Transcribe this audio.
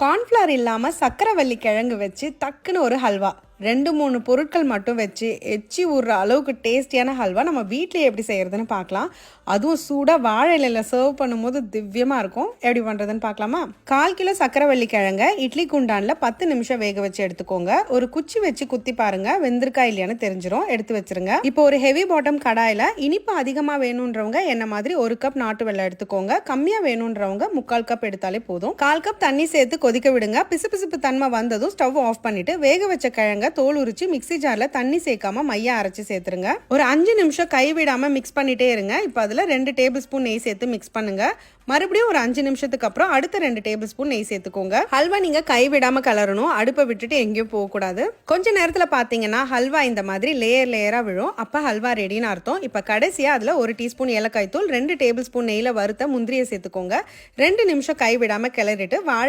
Cornflour இல்லாமல் சக்கரவள்ளி கிழங்கு வச்சு டக்குன்னு ஒரு ஹல்வா, 2-3 பொருட்கள் மட்டும் வச்சு எச்சி ஊறுற அளவுக்கு டேஸ்டியான ஹல்வா நம்ம வீட்டிலே எப்படி செய்கிறதுன்னு பார்க்கலாம். அதுவும் சூடாக வாழை இலையில் சர்வ் பண்ணும்போது திவ்யமாக இருக்கும். எப்படி பண்ணுறதுன்னு பார்க்கலாமா? 1/4 கிலோ சக்கரவள்ளி கிழங்க இட்லி குண்டானில் 10 நிமிஷம் வேக வச்சு எடுத்துக்கோங்க. ஒரு குச்சி வச்சு குத்தி பாருங்க, வெந்திருக்கா இல்லையான்னு தெரிஞ்சிடும். எடுத்து வச்சிருங்க. இப்போ ஒரு ஹெவி பாட்டம் கடாயில் இனிப்பு அதிகமாக வேணுன்றவங்க என்ன மாதிரி 1 கப் நாட்டு வெல்லம் எடுத்துக்கோங்க. கம்மியாக வேணுன்றவங்க 3/4 கப் எடுத்தாலே போதும். 1/4 கப் தண்ணி சேர்த்து கொதிக்க விடுங்க. பிசுபிசுப்பு தன்மை வந்ததும் ஸ்டவ் ஆஃப் பண்ணிட்டு வேக வச்ச கிழங்க தோல் உரிச்சு மிக்ஸி ஜார்ல தண்ணி சேர்க்காம மையா அரைச்சு சேர்த்துருங்க. ஒரு 5 நிமிஷம் கைவிடாம மிக்ஸ் பண்ணிட்டே இருங்க. இப்போ அதுல 2 டேபிள் ஸ்பூன் நெய் சேர்த்து மிக்ஸ் பண்ணுங்க. மறுபடியும் ஒரு 5 நிமிஷத்துக்கு அப்புறம் அடுத்த 2 டேபிள் ஸ்பூன் நெய் சேர்த்துக்கோங்க. ஹல்வா நீங்க கைவிடாம கலரணும். அடுப்பை விட்டுட்டு எங்கேயும் போக கூடாது. கொஞ்ச நேரத்துல பாத்தீங்கன்னா ஹல்வா இந்த மாதிரி லேயர் லேயரா விழும். அப்ப ஹல்வா ரெடின்னு அர்த்தம். இப்ப கடைசியா அதுல 1 டீஸ்பூன் ஏலக்காய் தூள், 2 டேபிள் ஸ்பூன் நெய்ல வறுத்த முந்திரியை சேர்த்துக்கோங்க. 2 நிமிஷம் கைவிடாம கிளறிட்டு வாழை